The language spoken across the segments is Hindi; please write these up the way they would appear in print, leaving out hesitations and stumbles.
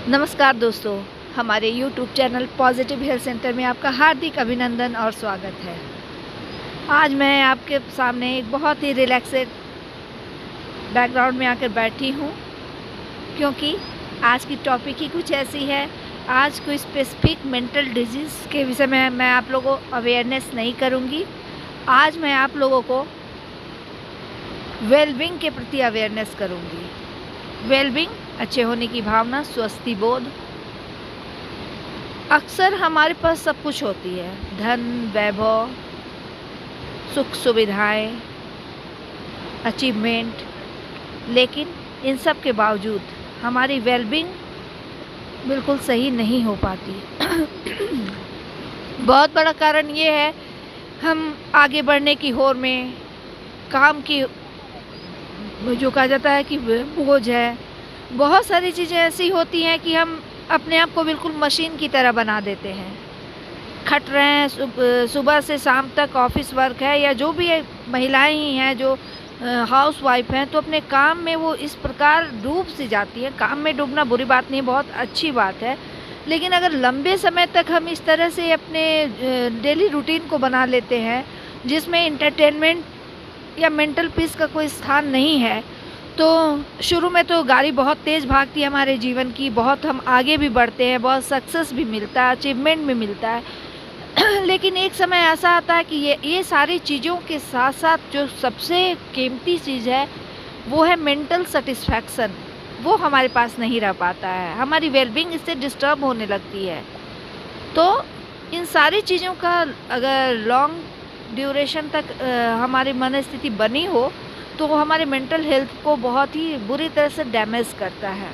नमस्कार दोस्तों, हमारे YouTube channel positive health centre में आपका हार्दिक अभिनंदन और स्वागत है। आज मैं आपके सामने एक बहुत ही रिलैक्सेड बैकग्राउंड में आकर बैठी हूँ, क्योंकि आज की टॉपिक ही कुछ ऐसी है। आज कोई स्पेसिफिक मेंटल डिजीज़ के विषय में मैं आप लोगों को अवेयरनेस नहीं करूँगी। आज मैं आप लोगों को वेलबींग के प्रति अवेयरनेस करूँगी। वेलबींग, अच्छे होने की भावना, स्वस्ति बोध। अक्सर हमारे पास सब कुछ होती है, धन, वैभव, सुख सुविधाएं, अचीवमेंट, लेकिन इन सब के बावजूद हमारी वेलबींग बिल्कुल सही नहीं हो पाती। बहुत बड़ा कारण ये है, हम आगे बढ़ने की होड़ में, काम की जो कहा जाता है कि बोझ है, बहुत सारी चीज़ें ऐसी होती हैं कि हम अपने आप को बिल्कुल मशीन की तरह बना देते हैं। खट रहे हैं, सुबह से शाम तक ऑफिस वर्क है, या जो भी महिलाएं ही हैं जो हाउस वाइफ हैं, तो अपने काम में वो इस प्रकार डूब सी जाती है। काम में डूबना बुरी बात नहीं, बहुत अच्छी बात है, लेकिन अगर लंबे समय तक हम इस तरह से अपने डेली रूटीन को बना लेते हैं जिसमें इंटरटेनमेंट या मेंटल पीस का कोई स्थान नहीं है, तो शुरू में तो गाड़ी बहुत तेज़ भागती है हमारे जीवन की, बहुत हम आगे भी बढ़ते हैं, बहुत सक्सेस भी मिलता है, अचीवमेंट भी मिलता है। लेकिन एक समय ऐसा आता है कि ये सारी चीज़ों के साथ साथ जो सबसे कीमती चीज़ है वो है मेंटल सेटिस्फैक्शन। वो हमारे पास नहीं रह पाता है, हमारी वेलबींग इससे डिस्टर्ब होने लगती है। तो इन सारी चीज़ों का अगर लॉन्ग ड्यूरेशन तक हमारी मनस्थिति बनी हो तो वो हमारे मेंटल हेल्थ को बहुत ही बुरी तरह से डैमेज करता है।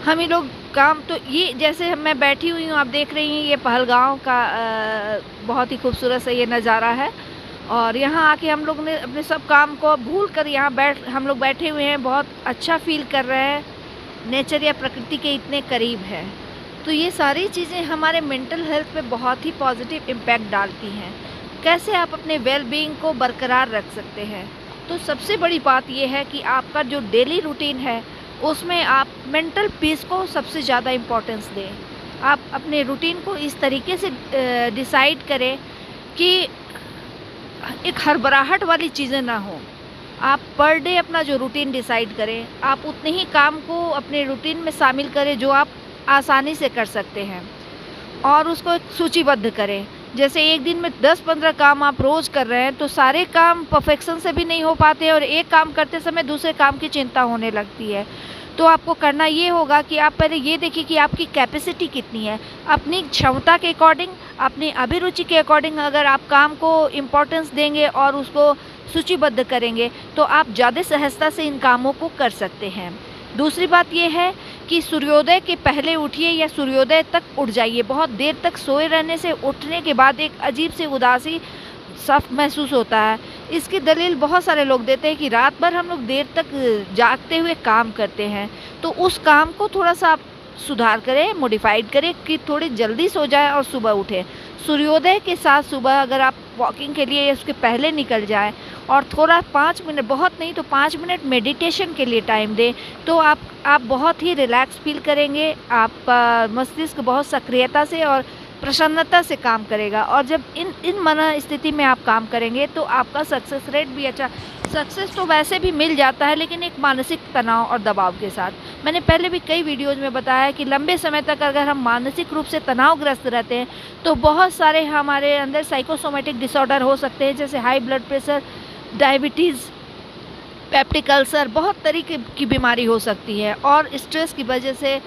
हम ही लोग काम, तो ये जैसे मैं बैठी हुई हूँ, आप देख रही हैं, ये पहलगाँव का बहुत ही खूबसूरत सा ये नज़ारा है, और यहाँ आके हम लोग ने अपने सब काम को भूल कर यहाँ हम लोग बैठे हुए हैं, बहुत अच्छा फील कर रहे हैं, नेचर या प्रकृति के इतने करीब है। तो ये सारी चीज़ें हमारे मेंटल हेल्थ पे बहुत ही पॉजिटिव इम्पैक्ट डालती हैं। कैसे आप अपने वेलबींग को बरकरार रख सकते हैं? तो सबसे बड़ी बात यह है कि आपका जो डेली रूटीन है उसमें आप मेंटल पीस को सबसे ज़्यादा इम्पोर्टेंस दें। आप अपने रूटीन को इस तरीके से डिसाइड करें कि एक हड़बड़ाहट वाली चीज़ें ना हो। आप पर डे अपना जो रूटीन डिसाइड करें, आप उतने ही काम को अपने रूटीन में शामिल करें जो आप आसानी से कर सकते हैं, और उसको एक सूचीबद्ध करें। जैसे एक दिन में 10-15 काम आप रोज़ कर रहे हैं, तो सारे काम परफेक्शन से भी नहीं हो पाते, और एक काम करते समय दूसरे काम की चिंता होने लगती है। तो आपको करना ये होगा कि आप पहले ये देखिए कि आपकी कैपेसिटी कितनी है। अपनी क्षमता के अकॉर्डिंग, अपनी अभिरुचि के अकॉर्डिंग अगर आप काम को इम्पोर्टेंस देंगे और उसको सूचीबद्ध करेंगे, तो आप ज़्यादा सहजता से इन कामों को कर सकते हैं। दूसरी बात यह है कि सूर्योदय के पहले उठिए या सूर्योदय तक उठ जाइए। बहुत देर तक सोए रहने से उठने के बाद एक अजीब सी उदासी सख्त महसूस होता है। इसकी दलील बहुत सारे लोग देते हैं कि रात भर हम लोग देर तक जागते हुए काम करते हैं, तो उस काम को थोड़ा सा आप सुधार करें, मॉडिफाइड करें कि थोड़ी जल्दी सो जाए और सुबह उठें। सूर्योदय के साथ सुबह अगर आप वॉकिंग के लिए या उसके पहले निकल जाएं और थोड़ा 5 मिनट, बहुत नहीं तो 5 मिनट मेडिटेशन के लिए टाइम दें, तो आप बहुत ही रिलैक्स फील करेंगे। आपका मस्तिष्क बहुत सक्रियता से और प्रसन्नता से काम करेगा, और जब इन मन स्थिति में आप काम करेंगे तो आपका सक्सेस रेट भी अच्छा। सक्सेस तो वैसे भी मिल जाता है, लेकिन एक मानसिक तनाव और दबाव के साथ। मैंने पहले भी कई वीडियोज़ में बताया है कि लंबे समय तक अगर हम मानसिक रूप से तनावग्रस्त रहते हैं तो बहुत सारे हमारे अंदर साइकोसोमेटिक डिसऑर्डर हो सकते हैं, जैसे high blood pressure, diabetes, peptic ulcer, बहुत तरीके की बीमारी हो सकती है, और स्ट्रेस की वजह से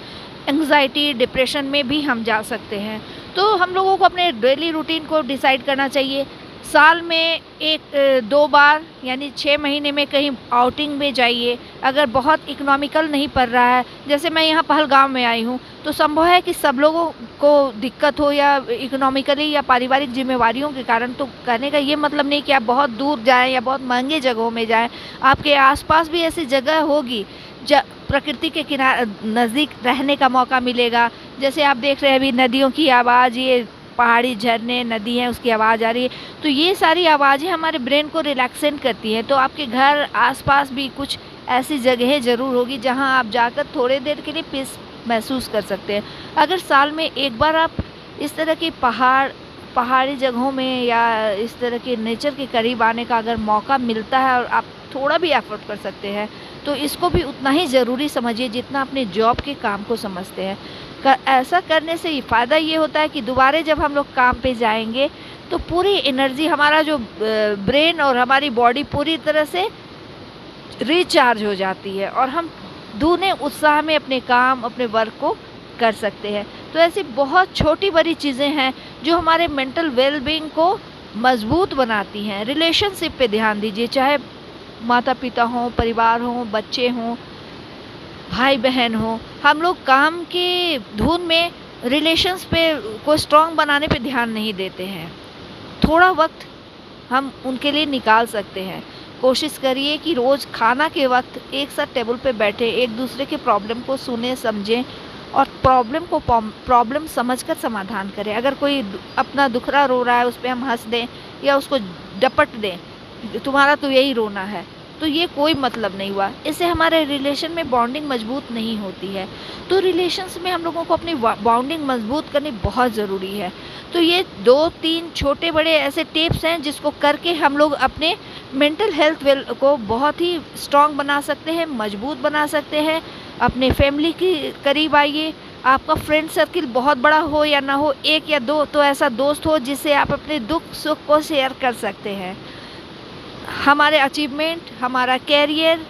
एंग्जाइटी, डिप्रेशन में भी हम जा सकते हैं। तो हम लोगों को अपने डेली रूटीन को डिसाइड करना चाहिए। साल में 1-2 बार यानी 6 महीने में कहीं आउटिंग में जाइए। अगर बहुत इकोनॉमिकल नहीं पड़ रहा है, जैसे मैं यहाँ पहलगाम में आई हूँ, तो संभव है कि सब लोगों को दिक्कत हो, या इकोनॉमिकली या पारिवारिक जिम्मेवारियों के कारण। तो कहने का ये मतलब नहीं कि आप बहुत दूर जाएं या बहुत महंगे जगहों में जाएं। आपके आसपास भी ऐसी जगह होगी प्रकृति के किनारे नज़दीक रहने का मौका मिलेगा। जैसे आप देख रहे हैं अभी नदियों की आवाज़, ये पहाड़ी झरने, नदी हैं, उसकी आवाज़ आ रही है, तो ये सारी आवाज़ें हमारे ब्रेन को रिलैक्सेंट करती हैं। तो आपके घर आसपास भी कुछ ऐसी जगहें ज़रूर होगी जहां आप जाकर थोड़ी देर के लिए महसूस कर सकते हैं। अगर साल में एक बार आप इस तरह की पहाड़ी जगहों में या इस तरह के नेचर के करीब आने का अगर मौका मिलता है और आप थोड़ा भी एफर्ट कर सकते हैं, तो इसको भी उतना ही ज़रूरी समझिए जितना अपने जॉब के काम को समझते हैं। ऐसा करने से फ़ायदा ये होता है कि दोबारा जब हम लोग काम पे जाएंगे तो पूरी एनर्जी, हमारा जो ब्रेन और हमारी बॉडी पूरी तरह से रिचार्ज हो जाती है और हम दूने उत्साह में अपने काम, अपने वर्क को कर सकते हैं। तो ऐसी बहुत छोटी बड़ी चीज़ें हैं जो हमारे मेंटल वेलबींग को मजबूत बनाती हैं। रिलेशनशिप पे ध्यान दीजिए, चाहे माता पिता हों, परिवार हों, बच्चे हों, भाई बहन हों। हम लोग काम के धुन में रिलेशंस पे को स्ट्रॉन्ग बनाने पे ध्यान नहीं देते हैं। थोड़ा वक्त हम उनके लिए निकाल सकते हैं। कोशिश करिए कि रोज़ खाना के वक्त एक साथ टेबल पे बैठे एक दूसरे के प्रॉब्लम को सुने, समझें और प्रॉब्लम समझकर समाधान करें। अगर कोई अपना दुखड़ा रो रहा है, उस पे हम हँस दें या उसको डपट दें, तुम्हारा तो यही रोना है, तो ये कोई मतलब नहीं हुआ। इससे हमारे रिलेशन में बॉन्डिंग मजबूत नहीं होती है। तो रिलेशंस में हम लोगों को अपनी बॉन्डिंग मजबूत करनी बहुत ज़रूरी है। तो ये 2-3 छोटे बड़े ऐसे टिप्स हैं जिसको करके हम लोग अपने मेंटल हेल्थ को बहुत ही स्ट्रॉन्ग बना सकते हैं, मजबूत बना सकते हैं। अपने फैमिली के करीब आइए। आपका फ्रेंड सर्किल बहुत बड़ा हो या ना हो, 1 या 2 तो ऐसा दोस्त हो जिससे आप अपने दुख सुख को शेयर कर सकते हैं। हमारे अचीवमेंट, हमारा कैरियर,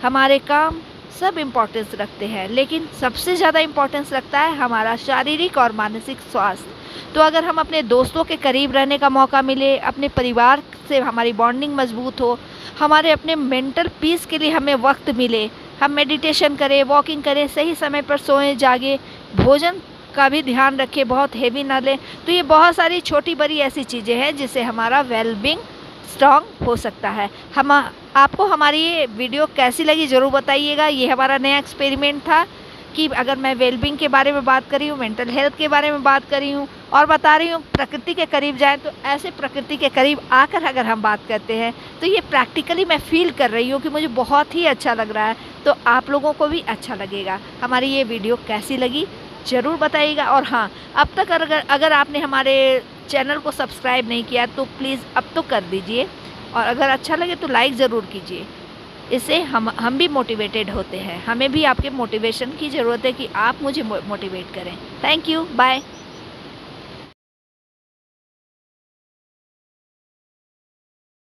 हमारे काम सब इम्पोर्टेंस रखते हैं, लेकिन सबसे ज़्यादा इम्पोर्टेंस रखता है हमारा शारीरिक और मानसिक स्वास्थ्य। तो अगर हम अपने दोस्तों के करीब रहने का मौका मिले, अपने परिवार से हमारी बॉन्डिंग मजबूत हो, हमारे अपने मेंटल पीस के लिए हमें वक्त मिले, हम मेडिटेशन करें, वॉकिंग करें, सही समय पर सोएं, जागें, भोजन का भी ध्यान रखें, बहुत हेवी ना लें। तो ये बहुत सारी छोटी बड़ी ऐसी चीज़ें हैं जिससे हमारा वेलबींग स्ट्रॉन्ग हो सकता है। हम आपको हमारी ये वीडियो कैसी लगी ज़रूर बताइएगा। ये हमारा नया एक्सपेरिमेंट था कि अगर मैं वेलबींग के बारे में बात करी हूँ, मेंटल हेल्थ के बारे में बात करी हूँ और बता रही हूँ प्रकृति के करीब जाएं, तो ऐसे प्रकृति के करीब आकर अगर हम बात करते हैं तो ये प्रैक्टिकली मैं फील कर रही हूँ कि मुझे बहुत ही अच्छा लग रहा है। तो आप लोगों को भी अच्छा लगेगा। हमारी ये वीडियो कैसी लगी ज़रूर बताइएगा। और हाँ, अब तक अगर आपने हमारे चैनल को सब्सक्राइब नहीं किया तो प्लीज़ अब तो कर दीजिए, और अगर अच्छा लगे तो लाइक ज़रूर कीजिए। इससे हम भी मोटिवेटेड होते हैं। हमें भी आपके मोटिवेशन की ज़रूरत है कि आप मुझे मोटिवेट करें। Thank you, bye.